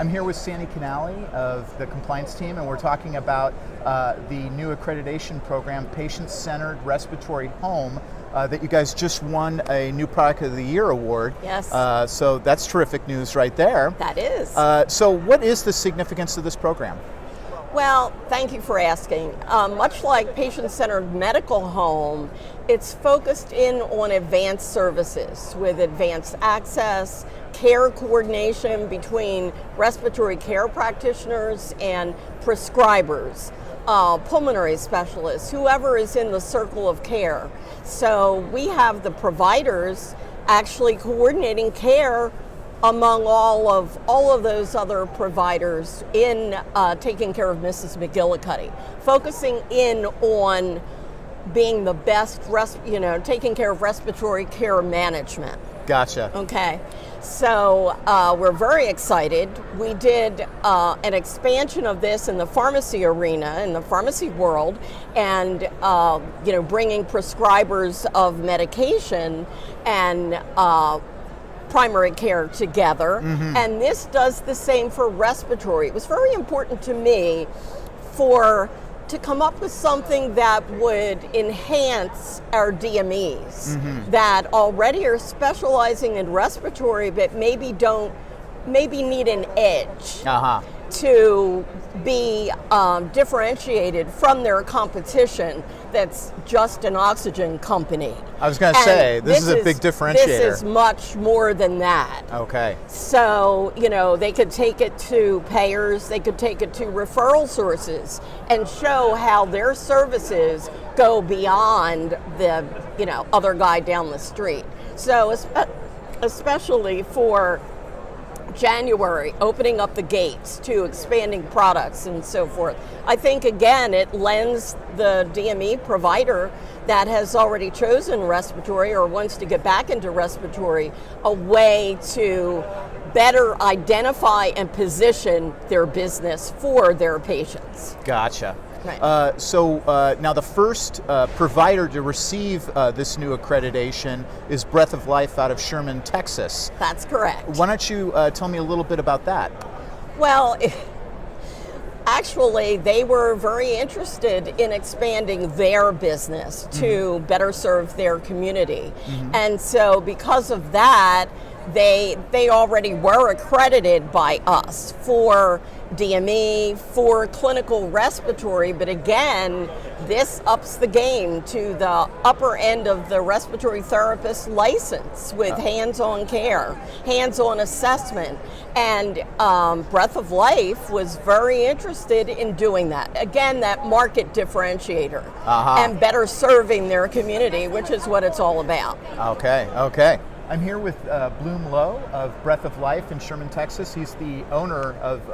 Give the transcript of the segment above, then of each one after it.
I'm here with Sandy Canally of the compliance team, and we're talking about the new accreditation program, Patient-Centered Respiratory Home, that you guys just won a New Product of the Year award. Yes. So that's terrific news right there. That is. So what is the significance of this program? Well, thank you for asking. Much like Patient-Centered Medical Home, it's focused in on advanced services with advanced access, care coordination between respiratory care practitioners and prescribers, pulmonary specialists, whoever is in the circle of care. So we have the providers actually coordinating care among all of those other providers in taking care of Mrs. McGillicuddy, focusing in on being the best, taking care of respiratory care management. Gotcha. Okay, so we're very excited. We did an expansion of this in the pharmacy arena, in the pharmacy world, and bringing prescribers of medication and primary care together, and this does the same for respiratory. It was very important to me to come up with something that would enhance our DMEs that already are specializing in respiratory, but maybe need an edge to be differentiated from their competition that's just an oxygen company. I was going to say, this is a big differentiator. This is much more than that. Okay. So, they could take it to payers, they could take it to referral sources and show how their services go beyond the, other guy down the street. So, especially for January, opening up the gates to expanding products and so forth. I think, again, it lends the DME provider that has already chosen respiratory or wants to get back into respiratory a way to better identify and position their business for their patients. Gotcha. Right. So now the first provider to receive this new accreditation is Breath of Life out of Sherman, Texas. That's correct. Why don't you tell me a little bit about that? Well, actually, they were very interested in expanding their business to better serve their community. And so because of that, they already were accredited by us for DME, for clinical respiratory, but again, this ups the game to the upper end of the respiratory therapist license with hands-on care, hands-on assessment, and Breath of Life was very interested in doing that. Again, that market differentiator and better serving their community, which is what it's all about. Okay. I'm here with Blume Loe of Breath of Life in Sherman, Texas. He's the owner of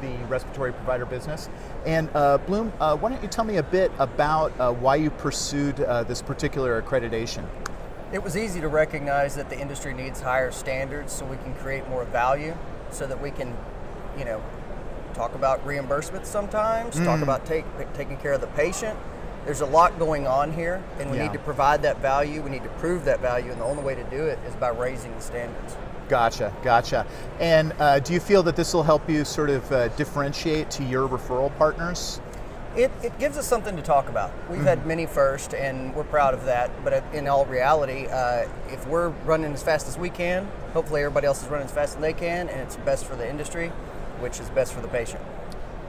the respiratory provider business. And Blume, why don't you tell me a bit about why you pursued this particular accreditation? It was easy to recognize that the industry needs higher standards so we can create more value, so that we can, talk about reimbursements sometimes, talk about taking care of the patient. There's a lot going on here, and we need to provide that value. We need to prove that value, and the only way to do it is by raising the standards. Gotcha. And do you feel that this will help you sort of differentiate to your referral partners? It gives us something to talk about. We've had many first, and we're proud of that. But in all reality, if we're running as fast as we can, hopefully everybody else is running as fast as they can, and it's best for the industry, which is best for the patient.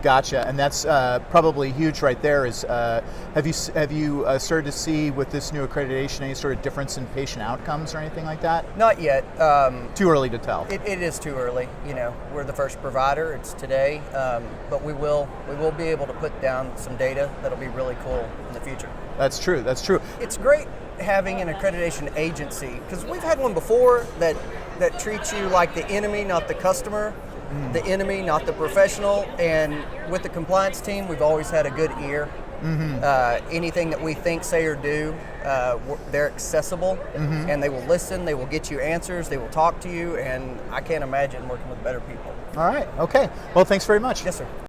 Gotcha, and that's probably huge right there. Is have you started to see with this new accreditation any sort of difference in patient outcomes or anything like that? Not yet. Too early to tell. It is too early. We're the first provider. It's today, but we will be able to put down some data that'll be really cool in the future. That's true. It's great having an accreditation agency, because we've had one before that treats you like the enemy, not the customer. The enemy, not the professional. And with the compliance team, we've always had a good ear. Anything that we think, say, or do, they're accessible, and they will listen, they will get you answers, they will talk to you, and I can't imagine working with better people. All right, okay. Well, thanks very much. Yes, sir.